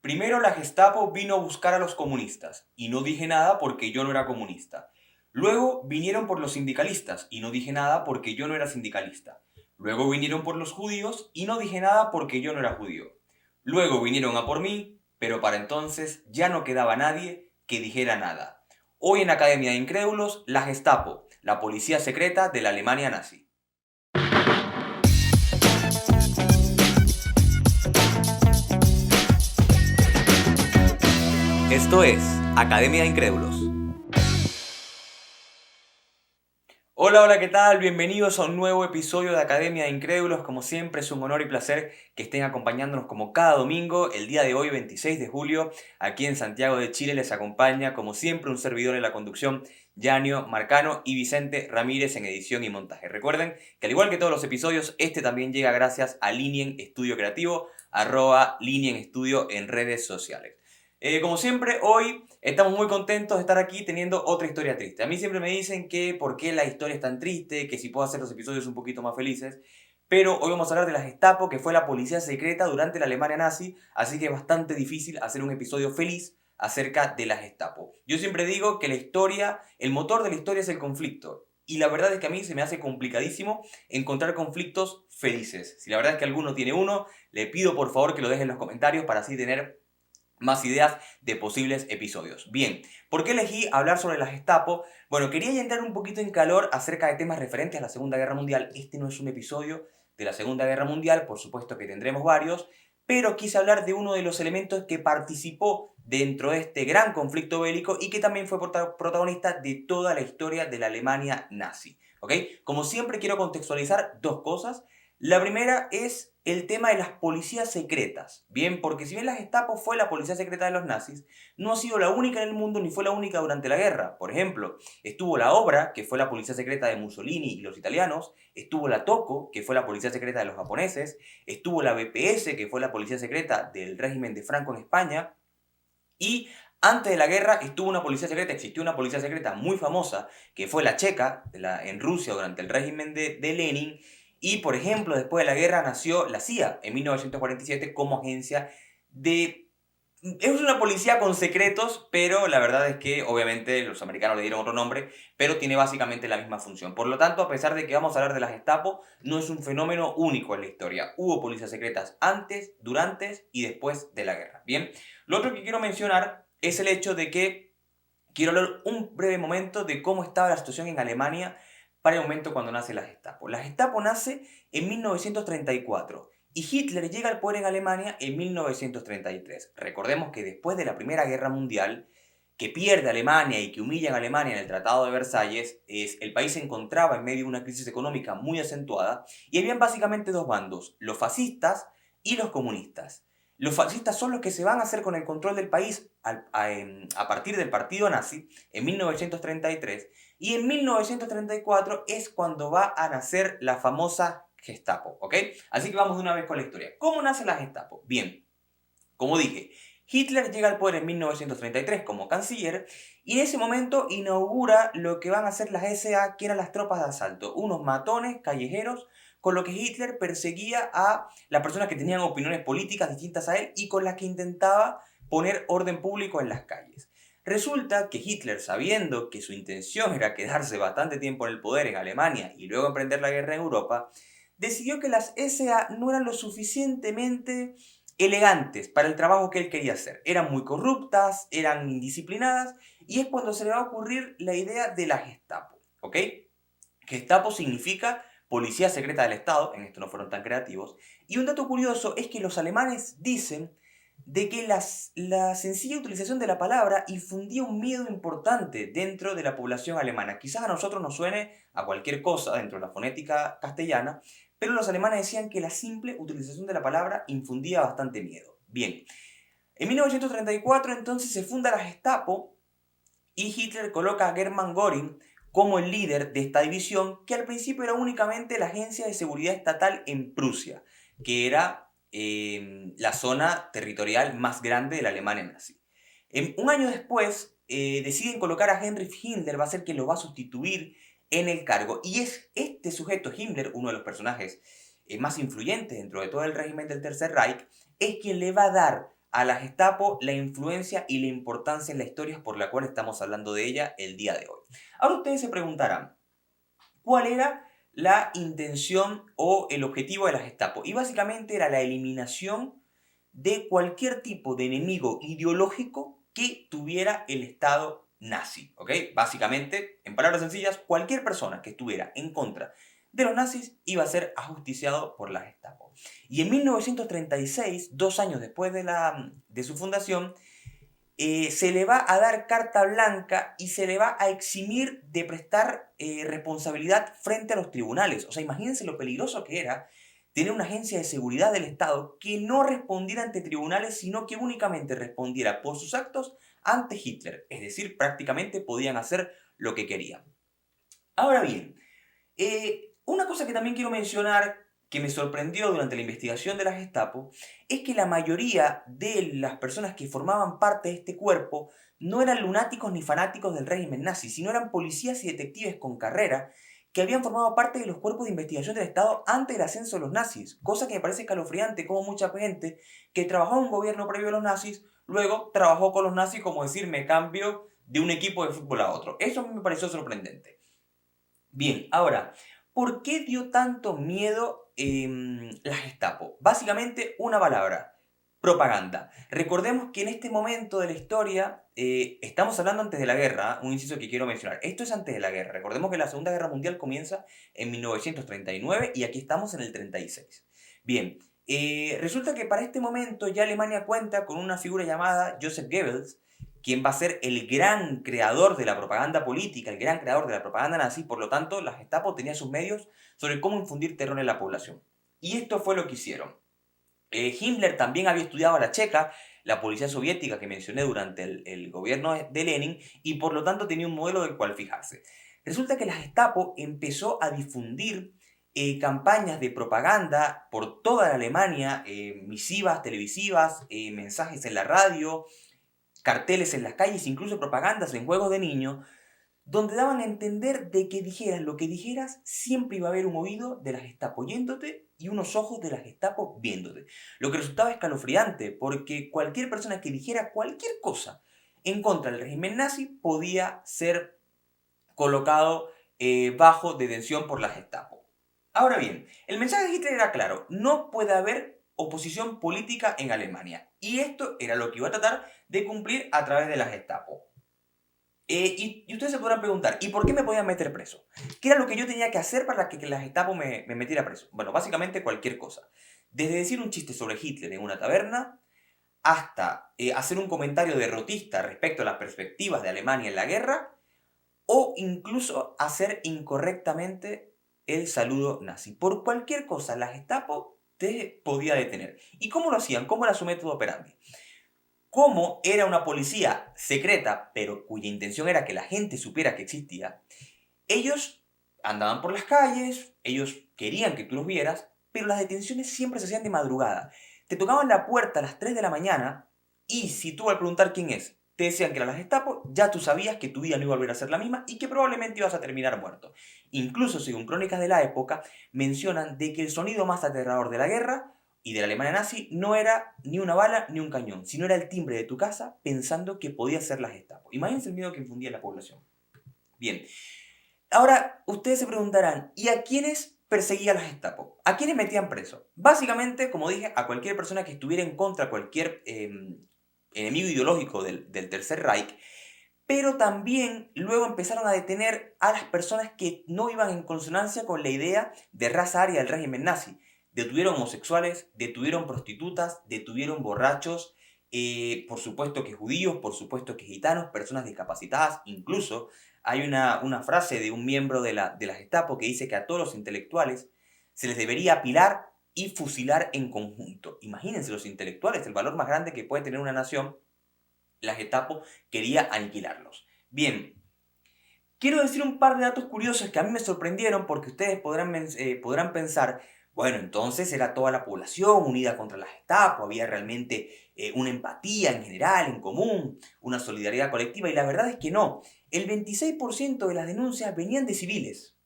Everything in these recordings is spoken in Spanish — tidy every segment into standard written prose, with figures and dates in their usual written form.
Primero la Gestapo vino a buscar a los comunistas y no dije nada porque yo no era comunista. Luego vinieron por los sindicalistas y no dije nada porque yo no era sindicalista. Luego vinieron por los judíos y no dije nada porque yo no era judío. Luego vinieron a por mí, pero para entonces ya no quedaba nadie que dijera nada. Hoy en Academia de Incrédulos, la Gestapo, la policía secreta de la Alemania nazi. Esto es Academia de Incrédulos. Hola, ¿qué tal? Bienvenidos a un nuevo episodio de Academia de Incrédulos. Como siempre, es un honor y placer que estén acompañándonos como cada domingo. El día de hoy, 26 de julio, aquí en Santiago de Chile, les acompaña, como siempre, un servidor en la conducción, Yanio Marcano, y Vicente Ramírez en edición y montaje. Recuerden que, al igual que todos los episodios, este también llega gracias a Linien Estudio Creativo, @Linien Estudio en redes sociales. Como siempre, hoy estamos muy contentos de estar aquí teniendo otra historia triste. A mí siempre me dicen que por qué la historia es tan triste, que si puedo hacer los episodios un poquito más felices. Pero hoy vamos a hablar de la Gestapo, que fue la policía secreta durante la Alemania nazi, así que es bastante difícil hacer un episodio feliz acerca de la Gestapo. Yo siempre digo que la historia, el motor de la historia es el conflicto. Y la verdad es que a mí se me hace complicadísimo encontrar conflictos felices. Si la verdad es que alguno tiene uno, le pido por favor que lo dejen en los comentarios para así tener más ideas de posibles episodios. Bien, ¿por qué elegí hablar sobre la Gestapo? Bueno, quería ya entrar un poquito en calor acerca de temas referentes a la Segunda Guerra Mundial. Este no es un episodio de la Segunda Guerra Mundial, por supuesto que tendremos varios, pero quise hablar de uno de los elementos que participó dentro de este gran conflicto bélico y que también fue protagonista de toda la historia de la Alemania nazi. ¿Ok? Como siempre quiero contextualizar dos cosas. La primera es el tema de las policías secretas. Bien, porque si bien la Gestapo fue la policía secreta de los nazis, no ha sido la única en el mundo ni fue la única durante la guerra. Por ejemplo, estuvo la Obra, que fue la policía secreta de Mussolini y los italianos, estuvo la Toko, que fue la policía secreta de los japoneses, estuvo la BPS, que fue la policía secreta del régimen de Franco en España, y antes de la guerra estuvo una policía secreta, existió una policía secreta muy famosa, que fue la checa, en Rusia durante el régimen de Lenin, y por ejemplo después de la guerra nació la CIA en 1947 como agencia de... Es una policía con secretos, pero la verdad es que obviamente los americanos le dieron otro nombre, pero tiene básicamente la misma función. Por lo tanto, a pesar de que vamos a hablar de la Gestapo, no es un fenómeno único en la historia. Hubo policías secretas antes, durante y después de la guerra. Bien, lo otro que quiero mencionar es el hecho de que quiero hablar un breve momento de cómo estaba la situación en Alemania para el momento cuando nace la Gestapo. La Gestapo nace en 1934 y Hitler llega al poder en Alemania en 1933. Recordemos que después de la Primera Guerra Mundial, que pierde Alemania y que humilla a Alemania en el Tratado de Versalles, el país se encontraba en medio de una crisis económica muy acentuada y habían básicamente dos bandos, los fascistas y los comunistas. Los fascistas son los que se van a hacer con el control del país a partir del partido nazi en 1933 y en 1934 es cuando va a nacer la famosa Gestapo, ¿ok? Así que vamos de una vez con la historia. ¿Cómo nace la Gestapo? Bien, como dije, Hitler llega al poder en 1933 como canciller y en ese momento inaugura lo que van a ser las SA, que eran las tropas de asalto, unos matones callejeros con lo que Hitler perseguía a las personas que tenían opiniones políticas distintas a él y con las que intentaba poner orden público en las calles. Resulta que Hitler, sabiendo que su intención era quedarse bastante tiempo en el poder en Alemania y luego emprender la guerra en Europa, decidió que las SA no eran lo suficientemente elegantes para el trabajo que él quería hacer. Eran muy corruptas, eran indisciplinadas, y es cuando se le va a ocurrir la idea de la Gestapo, ¿ok? Gestapo significa Policía Secreta del Estado, en esto no fueron tan creativos, y un dato curioso es que los alemanes dicen de que la sencilla utilización de la palabra infundía un miedo importante dentro de la población alemana. Quizás a nosotros nos suene a cualquier cosa dentro de la fonética castellana, pero los alemanes decían que la simple utilización de la palabra infundía bastante miedo. Bien, en 1934 entonces se funda la Gestapo y Hitler coloca a Hermann Göring como el líder de esta división, que al principio era únicamente la agencia de seguridad estatal en Prusia, que era la zona territorial más grande de la Alemania nazi. Un año después deciden colocar a Heinrich Himmler, va a ser quien lo va a sustituir en el cargo, y es este sujeto, Himmler, uno de los personajes más influyentes dentro de todo el régimen del Tercer Reich, es quien le va a dar a la Gestapo la influencia y la importancia en la historia por la cual estamos hablando de ella el día de hoy. Ahora ustedes se preguntarán, ¿cuál era la intención o el objetivo de la Gestapo? Y básicamente era la eliminación de cualquier tipo de enemigo ideológico que tuviera el Estado nazi, ¿ok? Básicamente, en palabras sencillas, cualquier persona que estuviera en contra de los nazis iba a ser ajusticiado por la Gestapo. Y en 1936, 2 años después de su fundación, se le va a dar carta blanca y se le va a eximir de prestar responsabilidad frente a los tribunales. O sea, imagínense lo peligroso que era tener una agencia de seguridad del Estado que no respondiera ante tribunales, sino que únicamente respondiera por sus actos ante Hitler. Es decir, prácticamente podían hacer lo que querían. Ahora bien, una cosa que también quiero mencionar que me sorprendió durante la investigación de la Gestapo es que la mayoría de las personas que formaban parte de este cuerpo no eran lunáticos ni fanáticos del régimen nazi, sino eran policías y detectives con carrera que habían formado parte de los cuerpos de investigación del Estado antes del ascenso de los nazis, cosa que me parece escalofriante como mucha gente que trabajó en un gobierno previo a los nazis, luego trabajó con los nazis como decir me cambio de un equipo de fútbol a otro. Eso a mí me pareció sorprendente. Bien, ahora, ¿por qué dio tanto miedo la Gestapo? Básicamente una palabra, propaganda. Recordemos que en este momento de la historia, estamos hablando antes de la guerra, un inciso que quiero mencionar. Esto es antes de la guerra. Recordemos que la Segunda Guerra Mundial comienza en 1939 y aquí estamos en el 36. Bien, resulta que para este momento ya Alemania cuenta con una figura llamada Joseph Goebbels, quien va a ser el gran creador de la propaganda política, el gran creador de la propaganda nazi, por lo tanto, la Gestapo tenía sus medios sobre cómo infundir terror en la población. Y esto fue lo que hicieron. Himmler también había estudiado a la checa, la policía soviética que mencioné durante el gobierno de Lenin, y por lo tanto tenía un modelo del cual fijarse. Resulta que la Gestapo empezó a difundir campañas de propaganda por toda la Alemania, misivas, televisivas, mensajes en la radio, carteles en las calles, incluso propagandas en juegos de niños, donde daban a entender de que dijeras lo que dijeras, siempre iba a haber un oído de la Gestapo oyéndote y unos ojos de la Gestapo viéndote. Lo que resultaba escalofriante, porque cualquier persona que dijera cualquier cosa en contra del régimen nazi podía ser colocado bajo detención por la Gestapo. Ahora bien, el mensaje de Hitler era claro, no puede haber oposición política en Alemania. Y esto era lo que iba a tratar de cumplir a través de la Gestapo. Y ustedes se podrán preguntar, ¿y por qué me podían meter preso? ¿Qué era lo que yo tenía que hacer para que la Gestapo me metiera preso? Bueno, básicamente cualquier cosa. Desde decir un chiste sobre Hitler en una taberna, hasta hacer un comentario derrotista respecto a las perspectivas de Alemania en la guerra, o incluso hacer incorrectamente el saludo nazi. Por cualquier cosa, la Gestapo te podía detener. ¿Y cómo lo hacían? ¿Cómo era su método operandi? Como era una policía secreta, pero cuya intención era que la gente supiera que existía, ellos andaban por las calles, ellos querían que tú los vieras, pero las detenciones siempre se hacían de madrugada. Te tocaban la puerta a las 3 de la mañana y si tú al preguntar quién es, te decían que era la Gestapo, ya tú sabías que tu vida no iba a volver a ser la misma y que probablemente ibas a terminar muerto. Incluso, según crónicas de la época, mencionan de que el sonido más aterrador de la guerra y de la Alemania nazi no era ni una bala ni un cañón, sino era el timbre de tu casa pensando que podía ser la Gestapo. Imagínense el miedo que infundía la población. Bien, ahora ustedes se preguntarán, ¿y a quiénes perseguía la Gestapo? ¿A quiénes metían preso? Básicamente, como dije, a cualquier persona que estuviera en contra de cualquier enemigo ideológico del Tercer Reich, pero también luego empezaron a detener a las personas que no iban en consonancia con la idea de raza aria del régimen nazi. Detuvieron homosexuales, detuvieron prostitutas, detuvieron borrachos, por supuesto que judíos, por supuesto que gitanos, personas discapacitadas, incluso hay una frase de un miembro de la Gestapo que dice que a todos los intelectuales se les debería apilar y fusilar en conjunto. Imagínense los intelectuales, el valor más grande que puede tener una nación. La Gestapo quería aniquilarlos. Bien, quiero decir un par de datos curiosos que a mí me sorprendieron porque ustedes podrán pensar, bueno, entonces era toda la población unida contra la Gestapo, había realmente una empatía en general, en común, una solidaridad colectiva, y la verdad es que no. El 26% de las denuncias venían de civiles.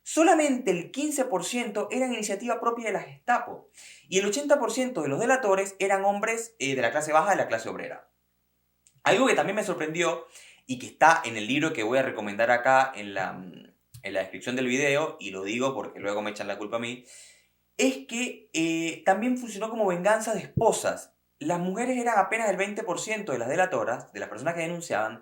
solamente el 15% era iniciativa propia de la Gestapo y el 80% de los delatores eran hombres de la clase baja, de la clase obrera. Algo que también me sorprendió y que está en el libro que voy a recomendar acá en la descripción del video, y lo digo porque luego me echan la culpa a mí, es que también funcionó como venganza de esposas. Las mujeres eran apenas el 20% de las delatoras, de las personas que denunciaban,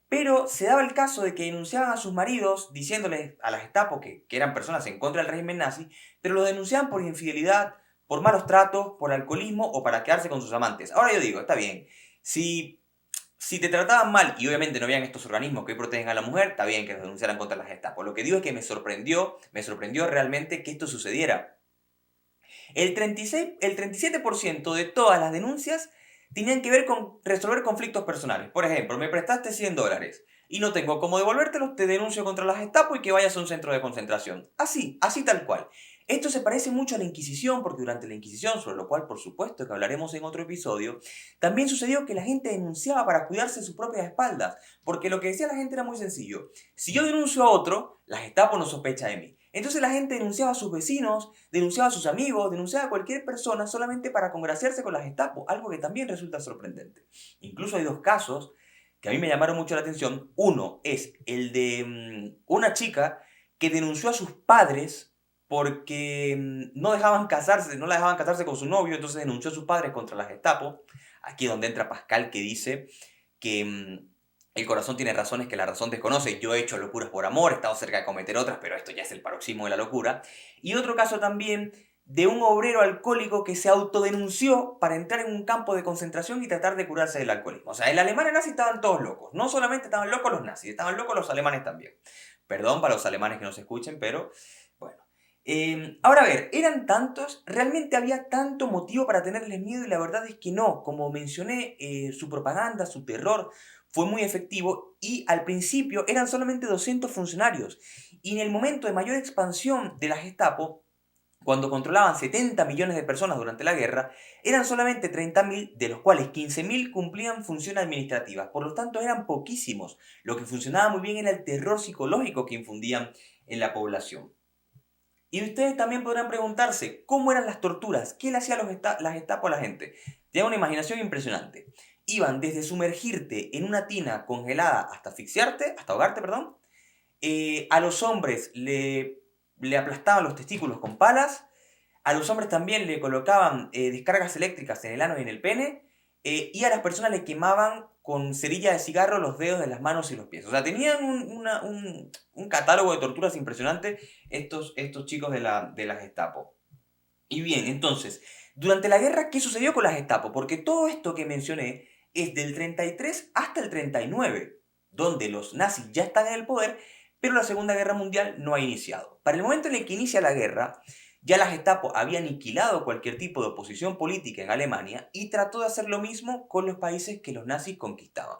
pero se daba el caso de que denunciaban a sus maridos diciéndoles a la Gestapo que eran personas en contra del régimen nazi, pero los denunciaban por infidelidad, por malos tratos, por alcoholismo o para quedarse con sus amantes. Ahora yo digo, está bien, si te trataban mal y obviamente no habían estos organismos que hoy protegen a la mujer, está bien que los denunciaran contra la Gestapo. Lo que digo es que me sorprendió realmente que esto sucediera. El 37% de todas las denuncias tenían que ver con resolver conflictos personales. Por ejemplo, me prestaste $100 y no tengo cómo devolvértelos, te denuncio contra la Gestapo y que vayas a un centro de concentración. Así tal cual. Esto se parece mucho a la Inquisición, porque durante la Inquisición, sobre lo cual por supuesto que hablaremos en otro episodio, también sucedió que la gente denunciaba para cuidarse sus propias espaldas, porque lo que decía la gente era muy sencillo. Si yo denuncio a otro, la Gestapo no sospecha de mí. Entonces la gente denunciaba a sus vecinos, denunciaba a sus amigos, denunciaba a cualquier persona solamente para congraciarse con la Gestapo, algo que también resulta sorprendente. Incluso hay dos casos que a mí me llamaron mucho la atención. Uno es el de una chica que denunció a sus padres porque no la dejaban casarse con su novio, entonces denunció a sus padres contra la Gestapo. Aquí es donde entra Pascal, que dice que el corazón tiene razones que la razón desconoce. Yo he hecho locuras por amor, he estado cerca de cometer otras, pero esto ya es el paroxismo de la locura. Y otro caso también de un obrero alcohólico que se autodenunció para entrar en un campo de concentración y tratar de curarse del alcoholismo. O sea, en la Alemania nazi estaban todos locos. No solamente estaban locos los nazis, estaban locos los alemanes también. Perdón para los alemanes que nos escuchen, pero bueno. Ahora a ver, ¿eran tantos? ¿Realmente había tanto motivo para tenerles miedo? Y la verdad es que no. Como mencioné, su propaganda, su terror fue muy efectivo y al principio eran solamente 200 funcionarios. Y en el momento de mayor expansión de la Gestapo, cuando controlaban 70 millones de personas durante la guerra, eran solamente 30.000, de los cuales 15.000 cumplían funciones administrativas. Por lo tanto, eran poquísimos. Lo que funcionaba muy bien era el terror psicológico que infundían en la población. Y ustedes también podrán preguntarse, ¿cómo eran las torturas? ¿Qué le hacía la Gestapo a la gente? Tienen una imaginación impresionante. Iban desde sumergirte en una tina congelada hasta asfixiarte, hasta ahogarte, perdón. A los hombres le aplastaban los testículos con palas. A los hombres también le colocaban descargas eléctricas en el ano y en el pene. Y a las personas le quemaban con cerilla de cigarro los dedos de las manos y los pies. O sea, tenían un catálogo de torturas impresionante estos chicos de la Gestapo. Y bien, entonces, durante la guerra, ¿qué sucedió con la Gestapo? Porque todo esto que mencioné es del 33 hasta el 39, donde los nazis ya están en el poder, pero la Segunda Guerra Mundial no ha iniciado. Para el momento en el que inicia la guerra, ya la Gestapo había aniquilado cualquier tipo de oposición política en Alemania y trató de hacer lo mismo con los países que los nazis conquistaban.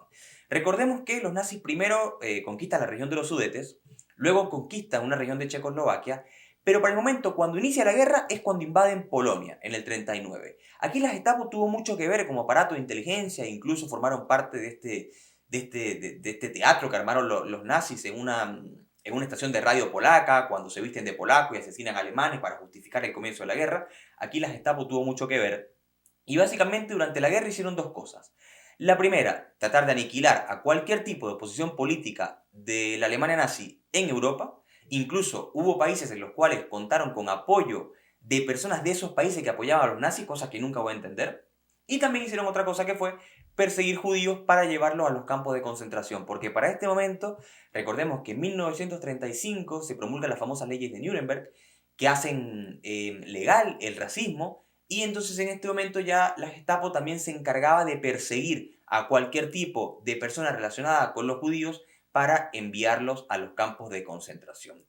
Recordemos que los nazis primero conquistan la región de los Sudetes, luego conquistan una región de Checoslovaquia, pero para el momento, cuando inicia la guerra, es cuando invaden Polonia, en el 39. Aquí la Gestapo tuvo mucho que ver como aparato de inteligencia, e incluso formaron parte de este teatro que armaron los nazis en una estación de radio polaca, cuando se visten de polaco y asesinan alemanes para justificar el comienzo de la guerra. Aquí la Gestapo tuvo mucho que ver. Y básicamente durante la guerra hicieron dos cosas. La primera, tratar de aniquilar a cualquier tipo de oposición política de la Alemania nazi en Europa. Incluso hubo países en los cuales contaron con apoyo de personas de esos países que apoyaban a los nazis, cosa que nunca voy a entender. Y también hicieron otra cosa que fue perseguir judíos para llevarlos a los campos de concentración. Porque para este momento, recordemos que en 1935 se promulgan las famosas leyes de Nuremberg que hacen legal el racismo. Y entonces en este momento ya la Gestapo también se encargaba de perseguir a cualquier tipo de persona relacionada con los judíos para enviarlos a los campos de concentración.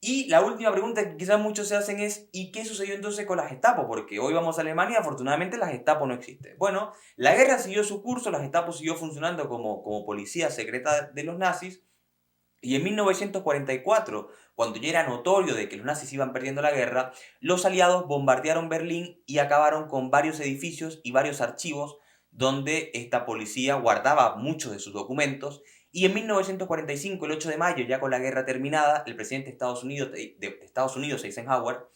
Y la última pregunta que quizás muchos se hacen es ¿y qué sucedió entonces con la Gestapo? Porque hoy vamos a Alemania y afortunadamente la Gestapo no existe. Bueno, la guerra siguió su curso, la Gestapo siguió funcionando como policía secreta de los nazis. Y en 1944, cuando ya era notorio de que los nazis iban perdiendo la guerra, los aliados bombardearon Berlín y acabaron con varios edificios y varios archivos donde esta policía guardaba muchos de sus documentos Y en 1945, el 8 de mayo, ya con la guerra terminada, el presidente de Estados Unidos, Eisenhower,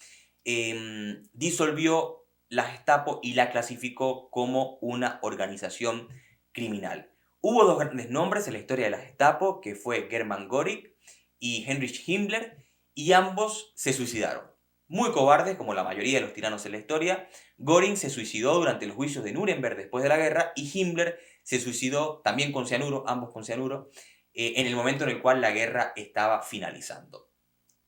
disolvió la Gestapo y la clasificó como una organización criminal. Hubo dos grandes nombres en la historia de la Gestapo, que fue Hermann Göring y Heinrich Himmler, y ambos se suicidaron. Muy cobardes, como la mayoría de los tiranos en la historia. Göring se suicidó durante los juicios de Nuremberg después de la guerra, y Himmler se suicidó también con cianuro, ambos con cianuro, en el momento en el cual la guerra estaba finalizando.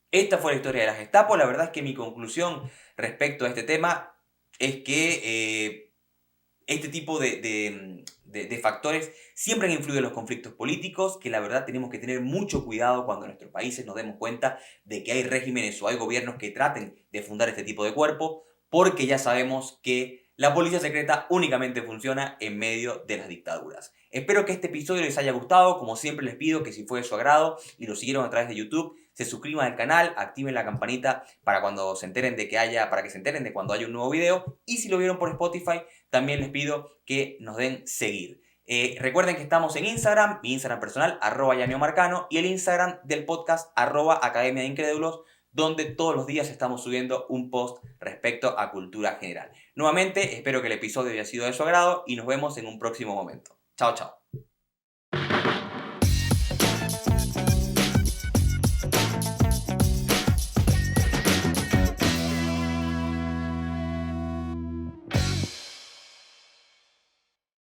Esta fue la historia de la Gestapo. La verdad es que mi conclusión respecto a este tema es que este tipo de factores siempre han influido en los conflictos políticos, que la verdad tenemos que tener mucho cuidado cuando en nuestros países nos demos cuenta de que hay regímenes o hay gobiernos que traten de fundar este tipo de cuerpo, porque ya sabemos que la policía secreta únicamente funciona en medio de las dictaduras. Espero que este episodio les haya gustado. Como siempre les pido que si fue de su agrado y lo siguieron a través de YouTube, se suscriban al canal, activen la campanita para para que se enteren de cuando haya un nuevo video. Y si lo vieron por Spotify, también les pido que nos den seguir. Recuerden que estamos en Instagram, mi Instagram personal, @YaneoMarcano, y el Instagram del podcast, @Academia de Incrédulos, donde todos los días estamos subiendo un post respecto a cultura general. Nuevamente, espero que el episodio haya sido de su agrado y nos vemos en un próximo momento. Chao, chao.